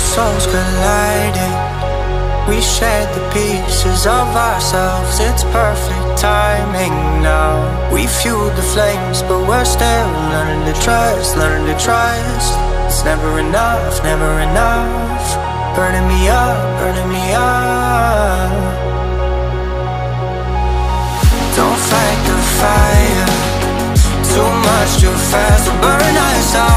souls colliding. We shared the pieces of ourselves. It's perfect timing now. We fueled the flames, but we're still learning to trust, learning to trust. It's never enough, never enough. Burning me up, burning me up. Don't fight the fire. Too much, too fast, will burn us out.